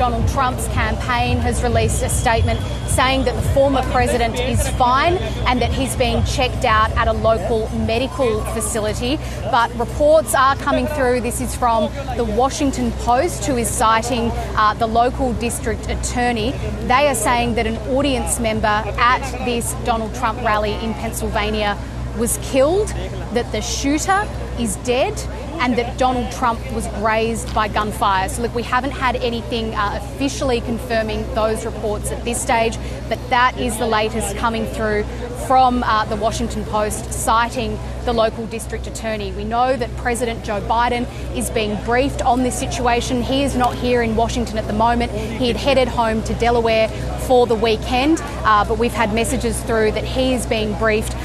Donald Trump's campaign has released a statement saying that the former president is fine and that he's being checked out at a local medical facility. But reports are coming through. This is from the Washington Post, who is citing the local district attorney. They are saying that an audience member at this Donald Trump rally in Pennsylvania was killed, that the shooter is dead, and that Donald Trump was grazed by gunfire. So look, we haven't had anything officially confirming those reports at this stage, but that is the latest coming through from the Washington Post, citing the local district attorney. We know that President Joe Biden is being briefed on this situation. He is not here in Washington at the moment. He had headed home to Delaware for the weekend, but we've had messages through that he is being briefed,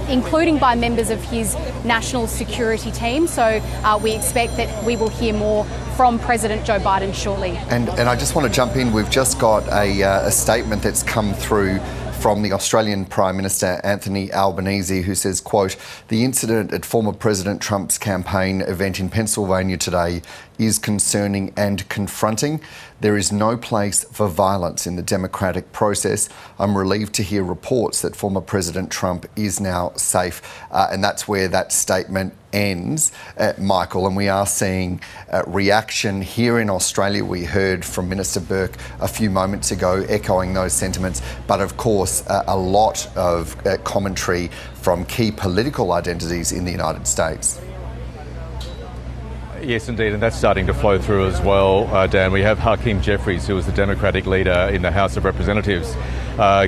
including by members of his national security team. So we expect that we will hear more from President Joe Biden shortly. And I just want to jump in. We've just got a statement that's come through from the Australian Prime Minister Anthony Albanese, who says, quote, "The incident at former President Trump's campaign event in Pennsylvania today is concerning and confronting. There is no place for violence in the democratic process. I'm relieved to hear reports that former President Trump is now safe." And that's where that statement ends, Michael. And we are seeing reaction here in Australia. We heard from Minister Burke a few moments ago echoing those sentiments. But of course, a lot of commentary from key political identities in the United States. Yes, indeed, and that's starting to flow through as well, Dan. We have Hakeem Jeffries, who is the Democratic leader in the House of Representatives,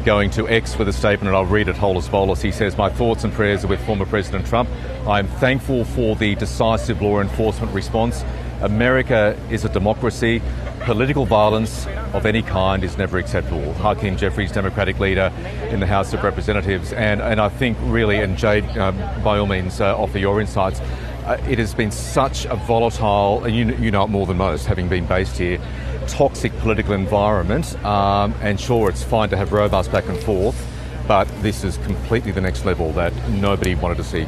going to X with a statement, and I'll read it whole as follows. He says, "My thoughts and prayers are with former President Trump. I'm thankful for the decisive law enforcement response. America is a democracy. Political violence of any kind is never acceptable." Hakeem Jeffries, Democratic leader in the House of Representatives. And I think really, and Jade, by all means, offer your insights. It has been such a volatile, and you know it more than most, having been based here, toxic political environment. And sure, it's fine to have robust back and forth, but this is completely the next level that nobody wanted to see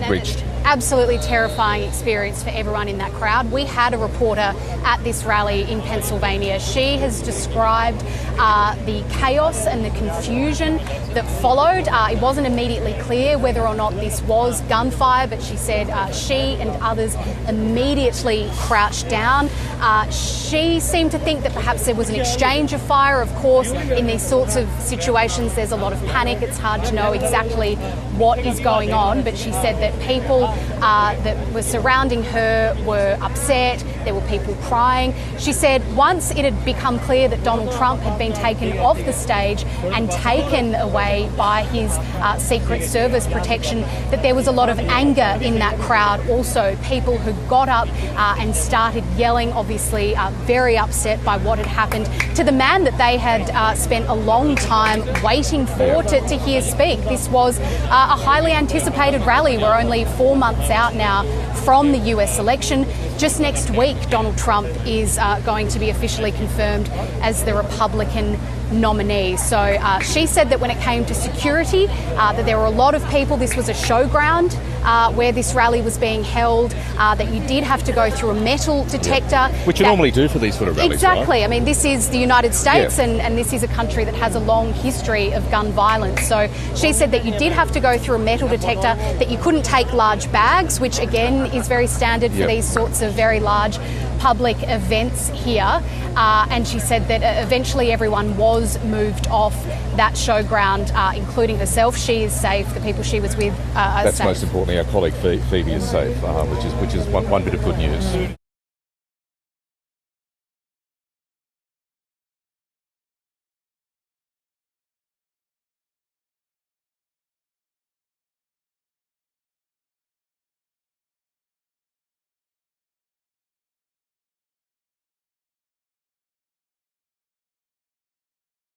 reached. Absolutely terrifying experience for everyone in that crowd. We had a reporter at this rally in Pennsylvania. She has described the chaos and the confusion that followed. It wasn't immediately clear whether or not this was gunfire, but she said she and others immediately crouched down. She seemed to think that perhaps there was an exchange of fire. Of course, in these sorts of situations, there's a lot of panic. It's hard to know exactly what is going on, but she said that people that were surrounding her were upset. There were people crying. She said once it had become clear that Donald Trump had been taken off the stage and taken away by his Secret Service protection, that there was a lot of anger in that crowd also. People who got up and started yelling, obviously very upset by what had happened to the man that they had spent a long time waiting for to hear speak. This was a highly anticipated rally. We're only 4 months out now from the US election. Just next week, Donald Trump is going to be officially confirmed as the Republican nominee. So she said that when it came to security, that there were a lot of people. This was a showground where this rally was being held, that you did have to go through a metal detector. Which you normally do for these sort of rallies, exactly. Right? I mean, this is the United States, and this is a country that has a long history of gun violence. So she said that you did have to go through a metal detector, that you couldn't take large bags, which again is very standard for these sorts of very large public events here. And she said that eventually everyone was moved off that showground, including herself. She is safe. The people she was with are safe. That's most importantly, our colleague Phoebe is safe, which is one bit of good news.